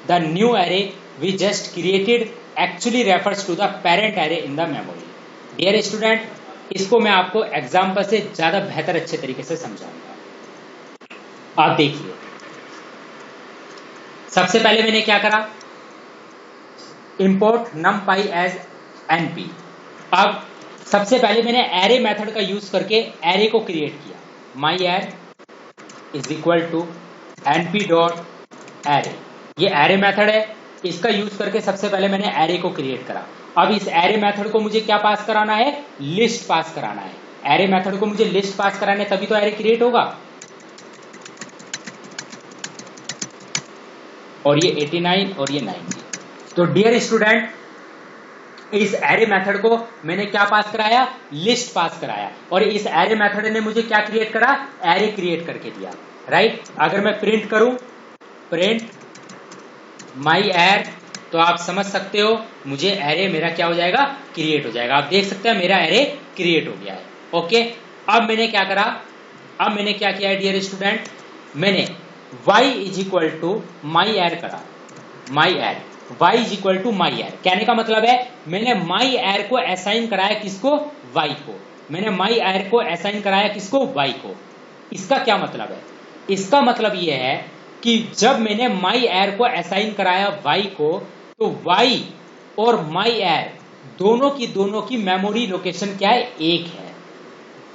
the new array we just created actually refers to the parent array in the memory. Dear student, इसको मैं आपको example से ज्यादा बेहतर अच्छे तरीके से समझाऊंगा। आप देखिए, सबसे पहले मैंने क्या करा, import numpy as np। अब सबसे पहले मैंने एरे मेथड का यूज करके एरे को क्रिएट किया। myArray is equal to np dot array. ये एरे मेथड है, इसका यूज करके सबसे पहले मैंने एरे को क्रिएट करा। अब इस एरे मेथड को मुझे क्या पास कराना है, लिस्ट पास कराना है। एरे मेथड को मुझे लिस्ट पास कराना है तभी तो एरे क्रिएट होगा। और ये 89 और ये 90। तो डियर स्टूडेंट इस एरे मेथड को मैंने क्या पास कराया, लिस्ट पास कराया। और इस एरे मेथड ने मुझे क्या क्रिएट करा, एरे क्रिएट करके दिया। राइट, अगर मैं प्रिंट करूं प्रिंट myArray, तो आप समझ सकते हो मुझे एरे मेरा क्या हो जाएगा, क्रिएट हो जाएगा। आप देख सकते हैं मेरा एरे क्रिएट हो गया है। ओके, अब मैंने क्या करा, अब मैंने क्या किया है डियर स्टूडेंट, मैंने y is equal to my arr करा, my arr, y is equal to my arr. कहने का मतलब है मैंने माई एर को असाइन कराया किसको, y को। मैंने माई एर को असाइन कराया किसको, y को। इसका क्या मतलब है, इसका मतलब यह है कि जब मैंने माई एर को असाइन कराया y को, तो y और माई एर दोनों की मेमोरी लोकेशन क्या है, एक है।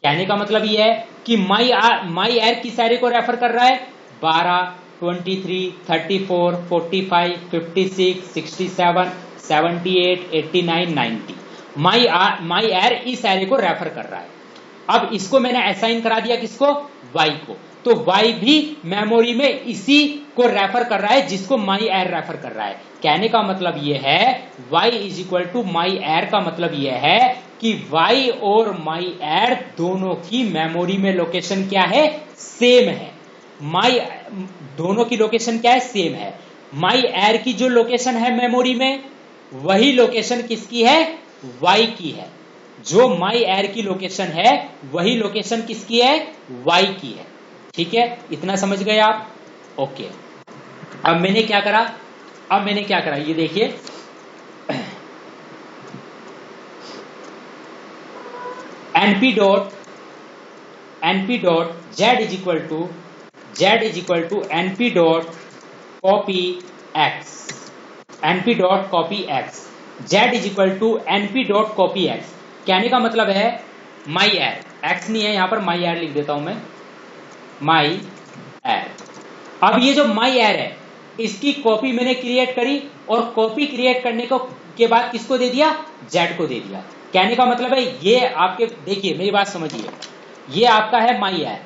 कहने का मतलब यह है कि माई एर किस एरे को रेफर कर रहा है, 12, 23, 34, 45, 56, 67, 78, 89, 90। माई एर इस एरे को रेफर कर रहा है। अब इसको मैंने असाइन करा दिया किसको, y को, तो y भी मेमोरी में इसी को रेफर कर रहा है जिसको माई एर रेफर कर रहा है। कहने का मतलब यह है y is equal to my arr का मतलब यह है कि y और माई एर दोनों की मेमोरी में लोकेशन क्या है, सेम है। दोनों की लोकेशन क्या है, सेम है। माई एर की जो लोकेशन है मेमोरी में, वही लोकेशन किसकी है, y की है। जो माई एर की लोकेशन है वही लोकेशन किसकी है, y की है। ठीक है, इतना समझ गए आप, ओके। अब मैंने क्या करा, ये देखिए, np dot z is equal to np dot copy x, np dot copy x, z is equal to np dot copy x। कहने का मतलब है माई एर, x नहीं है यहां पर, माई एर लिख देता हूं मैं, माई एर। अब ये जो माई एर है इसकी कॉपी मैंने क्रिएट करी, और कॉपी क्रिएट करने के बाद किसको दे दिया, z को दे दिया। कहने का मतलब है ये आपके, देखिए मेरी बात समझिए, ये आपका है माई एर,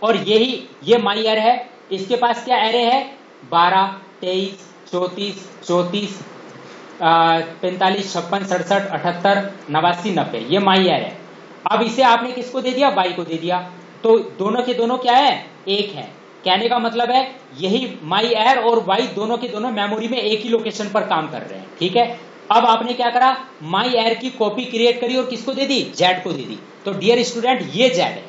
और ये माई एर है। इसके पास क्या एरे है, 12, 23, 34, 34, 45, 56, 67, 78, 89, 90, ये माई एर है। अब इसे आपने किसको दे दिया, y को दे दिया, तो दोनों के दोनों क्या है, एक है। कहने का मतलब है यही माई एर और y दोनों के दोनों मेमोरी में एक ही लोकेशन पर काम कर रहे हैं। ठीक है, अब आपने क्या करा, माई एर की कॉपी क्रिएट करी और किसको दे दी, z को दे दी। तो डियर स्टूडेंट ये z है,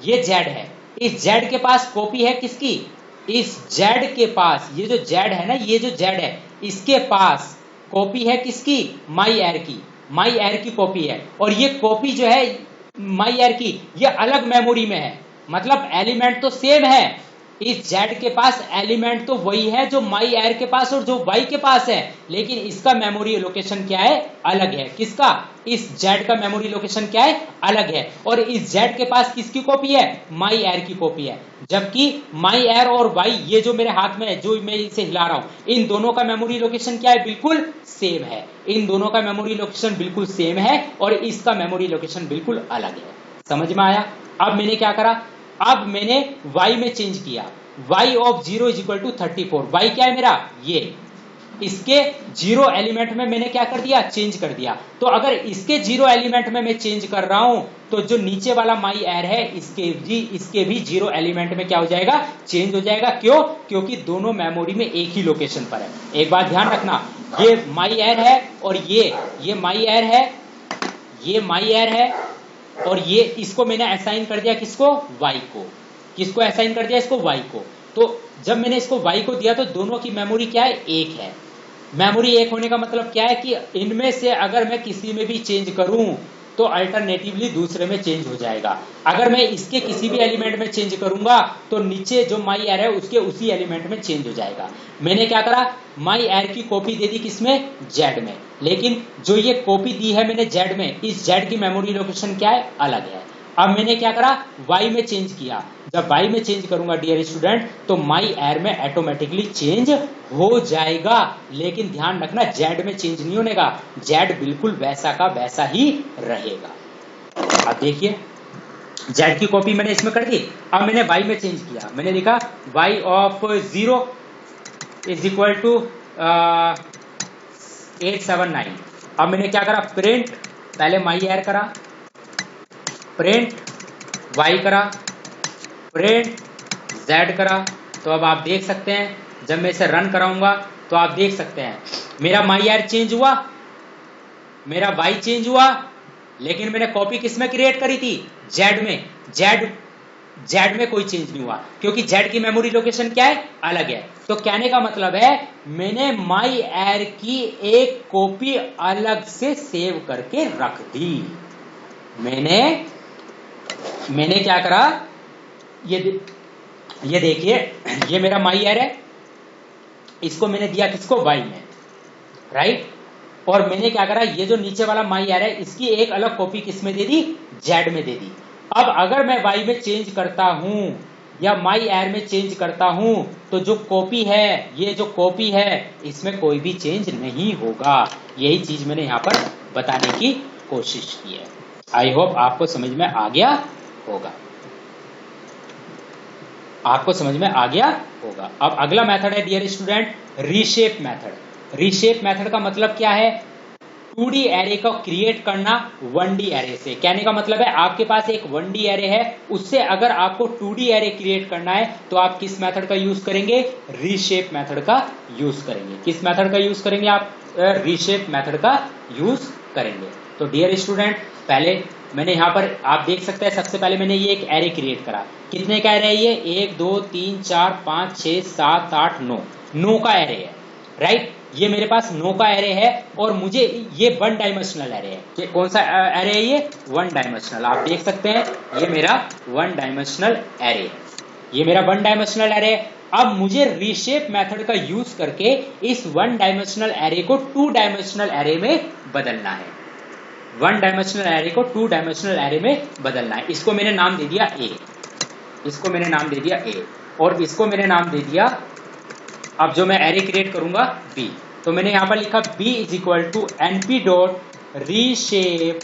ये z है। इस z के पास कॉपी है किसकी, इस z के पास, ये जो z है ना, ये जो z है इसके पास कॉपी है किसकी, माई एर की, माई एर की कॉपी है। और ये कॉपी जो है माई एर की, ये अलग मेमोरी में है, मतलब एलिमेंट तो सेम है। इस z के पास एलिमेंट तो वही है जो माई एर के पास और जो y के पास है, लेकिन इसका मेमोरी लोकेशन क्या है, अलग है। किसका, इस z का मेमोरी लोकेशन क्या है, अलग है। और इस z के पास किसकी कॉपी है, माई एर की कॉपी है। जबकि माई एर और y, ये जो मेरे हाथ में है, जो मैं इसे हिला रहा हूं, इन दोनों का मेमोरी लोकेशन क्या है, बिल्कुल सेम है। इन दोनों का मेमोरी लोकेशन बिल्कुल सेम है और इसका मेमोरी लोकेशन बिल्कुल अलग है। समझ में आया। अब मैंने क्या करा, अब मैंने y में चेंज किया, y of 0 is equal to 34। y क्या है मेरा, ये, इसके 0 एलिमेंट में मैंने क्या कर दिया, चेंज कर दिया। तो अगर इसके 0 एलिमेंट में मैं चेंज कर रहा हूं, तो जो नीचे वाला माई एर है इसके भी 0 एलिमेंट में क्या हो जाएगा, चेंज हो जाएगा। क्यों, क्योंकि दोनों मेमोरी में एक ही लोकेशन पर है। एक बात ध्यान रखना, ये माई एर है और ये माई एर है, ये माई एर है, और ये इसको मैंने असाइन कर दिया किसको, y को। किसको असाइन कर दिया, इसको y को। तो जब मैंने इसको y को दिया तो दोनों की मेमोरी क्या है, एक है। मेमोरी एक होने का मतलब क्या है कि इनमें से अगर मैं किसी में भी चेंज करूं तो अल्टरनेटिवली दूसरे में चेंज हो जाएगा। अगर मैं इसके किसी भी एलिमेंट में चेंज करूंगा तो नीचे जो माई एर है उसके उसी एलिमेंट में चेंज हो जाएगा। मैंने क्या करा, माई एर की कॉपी दे दी किसमें, z में, लेकिन जो ये कॉपी दी है मैंने z में, इस z की मेमोरी लोकेशन क्या है, अलग है। अब मैंने क्या करा, y में चेंज किया। जब y में चेंज करूंगा डियर स्टूडेंट, तो माई एर में ऑटोमेटिकली चेंज हो जाएगा। लेकिन ध्यान रखना z में चेंज नहीं होने का, z बिल्कुल वैसा का वैसा ही रहेगा। अब देखिए z की कॉपी मैंने इसमें कर दी। अब मैंने y में चेंज किया, मैंने लिखा y of 0 is equal to 879। अब मैंने क्या करा, प्रिंट, पहले माई एर करा, प्रिंट y करा, प्रिंट z करा। तो अब आप देख सकते हैं, जब मैं इसे रन कराऊंगा तो आप देख सकते हैं मेरा माई एर चेंज हुआ, मेरा y चेंज हुआ लेकिन मैंने कॉपी किस में क्रिएट करी थी, जेड में। जेड में कोई चेंज नहीं हुआ क्योंकि जेड की मेमोरी लोकेशन क्या है, अलग है। तो कहने का मतलब है मैंने माई एर की एक कॉपी अलग से सेव करके रख दी। मैंने क्या करा, ये देखिए, ये मेरा माई एर है, इसको मैंने दिया किसको, वाई में, राइट। और मैंने क्या करा, ये जो नीचे वाला माई एर है इसकी एक अलग कॉपी किसमें दे दी, जेड में दे दी। अब अगर मैं वाई में चेंज करता हूं या माई एर में चेंज करता हूं तो जो कॉपी है, ये जो कॉपी है इसमें कोई भी चेंज नहीं होगा। यही चीज मैंने यहां पर बताने की कोशिश की है। आई होप आपको समझ में आ गया होगा, आपको समझ में आ गया होगा। अब अगला मेथड है dear student, reshape method. Reshape method का मतलब क्या है, 2D एरे को क्रिएट करना 1D एरे से। कहने का मतलब है आपके पास एक 1D एरे है, उससे अगर आपको 2D एरे क्रिएट करना है तो आप किस मेथड का यूज करेंगे, रीशेप मेथड का यूज करेंगे। किस मेथड का यूज करेंगे आप, रीशेप मेथड का यूज करेंगे। तो डियर स्टूडेंट, पहले मैंने यहां पर आप देख सकते हैं, सबसे पहले मैंने ये एक एरे क्रिएट करा। कितने का एरे है ये, 1 2 3 4 5 6 7 8 9 का एरे है, राइट। ये मेरे पास 9 का एरे है और मुझे ये 1 डायमेंशनल एरे है। कि कौन सा एरे है ये, 1 डायमेंशनल। आप देख सकते हैं ये मेरा 1 डायमेंशनल एरे है, ये मेरा 1 डायमेंशनल एरे है। अब मुझे रीशेप मेथड का यूज करके इस 1 डायमेंशनल एरे को 2 डायमेंशनल एरे में बदलना है। 1 डायमेंशनल एरे को 2 डायमेंशनल एरे में बदलना है। इसको मैंने नाम दे दिया ए, इसको मैंने नाम दे दिया ए, और इसको मैंने नाम दे दिया, अब जो मैं एरे क्रिएट करूंगा बी। तो मैंने यहां पर लिखा b is equal to np dot reshape.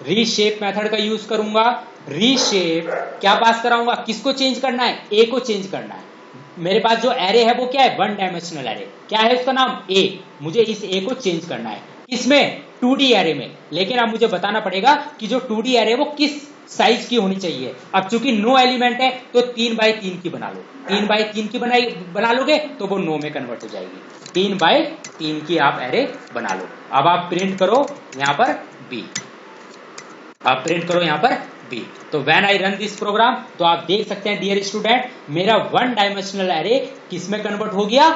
Reshape method का यूज करूंगा। रीशेप क्या पास कराऊंगा, किसको चेंज करना है, ए को चेंज करना है। मेरे पास जो एरे है वो क्या है, 1 डायमेंशनल एरे, क्या है उसका नाम ए। मुझे इस ए को चेंज करना है, इसमें 2D एरे में। लेकिन अब मुझे बताना पड़ेगा कि जो 2D एरे वो किस साइज की होनी चाहिए। अब चूंकि 9 एलिमेंट है तो 3 बाई 3 की बना लो। 3 बाई 3 की बना लोगे तो वो 9 में कन्वर्ट हो जाएगी। 3 बाई 3 की आप एरे बना लो। अब आप प्रिंट करो यहाँ पर बी, आप प्रिंट करो यहाँ पर बी। तो when I run this program तो आप देख सकते हैं डियर स्टूडेंट, मेरा 1 डायमेंशनल एरे किस में कन्वर्ट हो गया,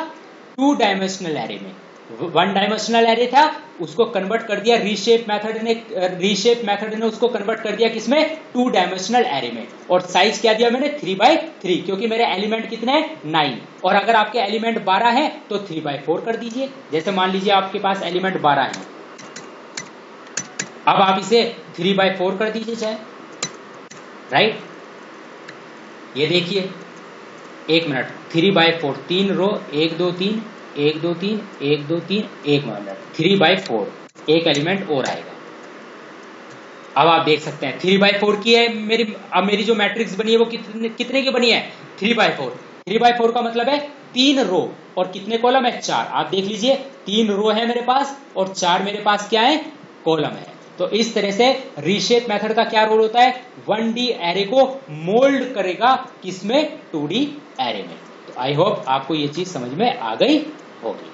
2 डायमेंशनल एरे में। 1 डायमेंशनल एरे था, उसको कन्वर्ट कर दिया रीशेप मेथड ने उसको कन्वर्ट कर दिया किसमें, 2 डायमेंशनल एरे में। और साइज क्या दिया मैंने, 3 बाई 3, क्योंकि मेरे एलिमेंट कितने हैं, 9। और अगर आपके एलिमेंट 12 है तो 3 बाई 4 कर दीजिए। जैसे मान लीजिए आपके पास एलिमेंट 12 है, अब आप इसे 3 बाई 4 कर दीजिए चाहे, राइट। ये देखिए 1 minute, 3 by 4, 3 row, 1 2 3 1 2 3 1 2 3 1 minute, 3 by 4, एक एलिमेंट और आएगा। अब आप देख सकते हैं 3 बाई 4 की है मेरी। अब मेरी जो मैट्रिक्स बनी है वो कितने की बनी है, 3 बाई 4। 3 बाई 4 का मतलब है 3 रो और कितने कॉलम है, 4। आप देख लीजिए 3 रो है मेरे पास और 4 मेरे पास क्या है, कॉलम है। तो इस तरह से रीशेप मेथड का क्या रोल होता है, 1D एरे को मोल्ड करेगा किसमें, 2D एरे में। तो आई होप आपको ये चीज समझ में आ गई होगी।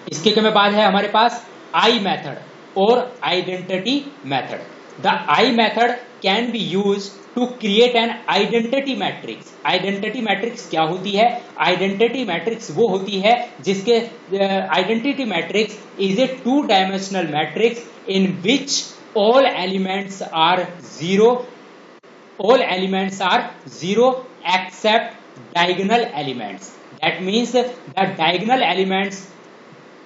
इसके के बाद है हमारे पास आई मेथड और identity method. The eye method can be use to create an identity matrix. Identity matrix क्या होती है, आइडेंटिटी मैट्रिक्स वो होती है जिसके identity matrix is a 2 dimensional matrix in which all elements are zero except diagonal elements. That means the diagonal elements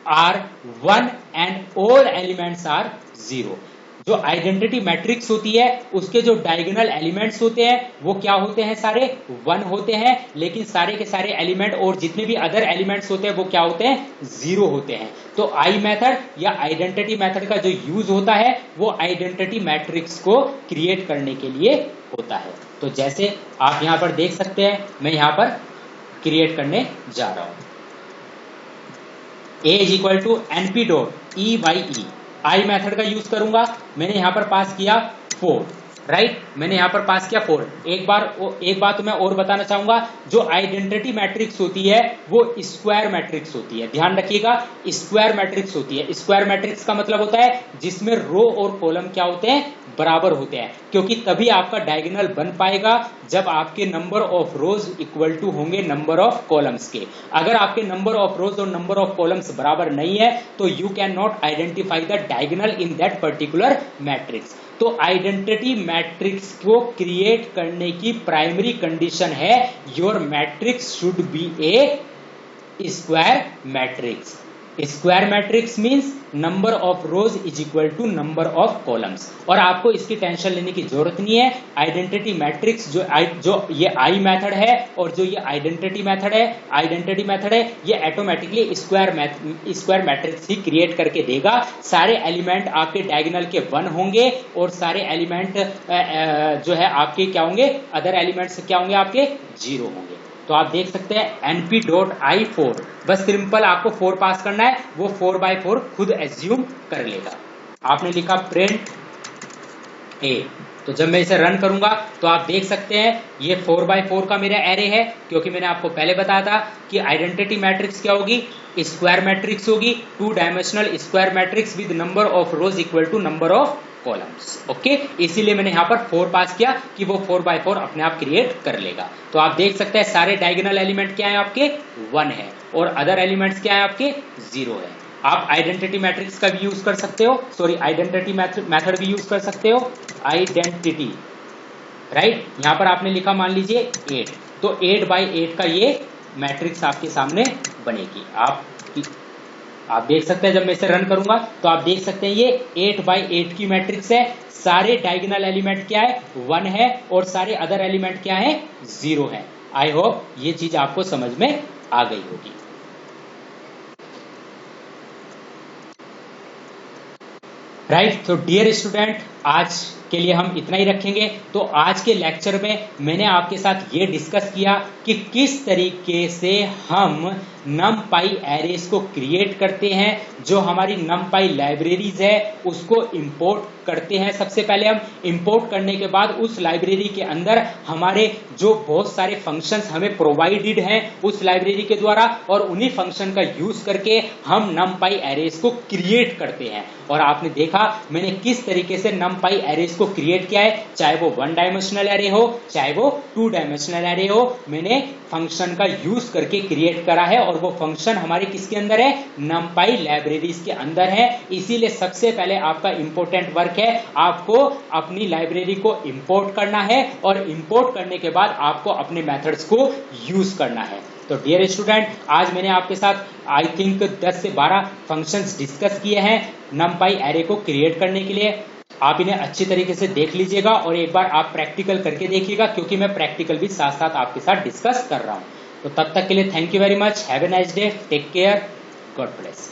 are 1 and all elements are 0. जो identity matrix होती है उसके जो डायगोनल एलिमेंट्स होते हैं वो क्या होते हैं, सारे 1 होते हैं, लेकिन सारे के सारे एलिमेंट और जितने भी अदर एलिमेंट्स होते हैं वो क्या होते हैं, 0 होते हैं। तो आई मेथड या आइडेंटिटी मेथड का जो यूज होता है वो आइडेंटिटी मैट्रिक्स को क्रिएट करने के लिए होता है। तो जैसे आप यहां पर देख सकते हैं, मैं यहां पर क्रिएट करने जा रहा हूं, A is equal to np dot e by E. Eye method का यूज करूंगा, मैंने यहां पर पास किया 4। राइट मैंने यहां पर पास किया 4। एक बात मैं और बताना चाहूंगा, जो आइडेंटिटी मैट्रिक्स होती है वो स्क्वायर मैट्रिक्स होती है। ध्यान रखिएगा, स्क्वायर मैट्रिक्स होती है। स्क्वायर मैट्रिक्स का मतलब होता है जिसमें रो और कॉलम क्या होते हैं, बराबर होते हैं, क्योंकि तभी आपका डायगोनल बन पाएगा जब आपके number of rows equal to होंगे नंबर ऑफ कॉलम्स के। अगर आपके नंबर ऑफ रोज और नंबर ऑफ कॉलम्स बराबर नहीं है तो you can not identify the diagonal in that particular matrix. तो आइडेंटिटी मैट्रिक्स को क्रिएट करने की प्राइमरी कंडीशन है your matrix should be a square matrix. Square matrix means number of rows is equal to number of columns. और आपको इसकी tension लेने की जरूरत नहीं है। आइडेंटिटी मैट्रिक्स जो ये आई मेथड है और जो ये आइडेंटिटी मेथड है ये ऑटोमेटिकली स्क्वायर मैट्रिक्स ही क्रिएट करके देगा। सारे एलिमेंट आपके डायगोनल के 1 होंगे और सारे एलिमेंट जो है आपके क्या होंगे, अदर एलिमेंट्स क्या होंगे, आपके 0 होंगे। तो आप देख सकते हैं np.i4, बस सिंपल आपको 4 पास करना है, वो 4/4 खुद एज्यूम कर लेगा। आपने लिखा प्रिंट a, तो जब मैं इसे रन करूंगा तो आप देख सकते हैं ये 4/4 का मेरा एरे है, क्योंकि मैंने आपको पहले बताया था कि आइडेंटिटी मैट्रिक्स क्या होगी, स्क्वायर मैट्रिक्स होगी, 2 dimensional square matrix with number of rows equal to number of columns. Okay, इसीलिए मैंने यहां पर 4 पास किया कि वो 4/4 अपने आप क्रिएट कर लेगा। तो आप देख सकते हैं सारे डायगोनल एलिमेंट क्या है, आपके 1 है और अदर एलिमेंट्स क्या है, आपके 0 है। आप आइडेंटिटी मैट्रिक्स का भी यूज कर सकते हो, आइडेंटिटी मेथड भी यूज कर सकते हो, आइडेंटिटी, राइट। यहां पर आपने लिखा मान लीजिए 8, तो 8/8 का ये मैट्रिक्स आपके सामने बनेगी। आप देख सकते हैं जब मैं इसे रन करूंगा तो आप देख सकते हैं ये 8/8 की मैट्रिक्स है। सारे डायगोनल एलिमेंट क्या है, 1 है और सारे अदर एलिमेंट क्या है, 0 है। आई होप ये चीज आपको समझ में आ गई होगी। राइट, तो डियर स्टूडेंट आज के लिए हम इतना ही रखेंगे। तो आज के लेक्चर में मैंने आपके साथ ये डिस्कस किया कि किस तरीके से हम numpy एरेज को क्रिएट करते हैं, जो हमारी numpy लाइब्रेरीज है उसको इंपोर्ट करते हैं। सबसे पहले हम इंपोर्ट करने के बाद उस लाइब्रेरी के अंदर हमारे जो बहुत सारे फंक्शंस हमें प्रोवाइडेड हैं उस लाइब्रेरी के द्वारा, और उन्हीं फंक्शन का यूज करके हम numpy एरेज को क्रिएट करते हैं। और आपने देखा मैंने किस तरीके से numpy एरेज को क्रिएट किया है, चाहे वो 1 डायमेंशनल एरे हो चाहे वो 2 डायमेंशनल एरे हो, मैंने फंक्शन का यूज करके क्रिएट करा है और वो फंक्शन हमारे किसके अंदर है, numpy लाइब्रेरीज के अंदर है। इसीलिए सबसे पहले आपका इंपॉर्टेंट वर्क है, आपको अपनी लाइब्रेरी को इंपोर्ट करना है और इंपोर्ट करने के बाद आपको अपने मेथड्स को यूज करना है। तो डियर स्टूडेंट आज मैंने आपके साथ आई थिंक 10 से 12 फंक्शंस डिस्कस किए हैं numpy एरे को क्रिएट करने के लिए। आप इन्हें अच्छी तरीके से देख लीजिएगा और एक बार आप प्रैक्टिकल करके देखिएगा, क्योंकि मैं प्रैक्टिकल भी साथ साथ आपके साथ डिस्कस कर रहा हूं। तो तब तक के लिए thank you very much, have a nice day, take care, God bless.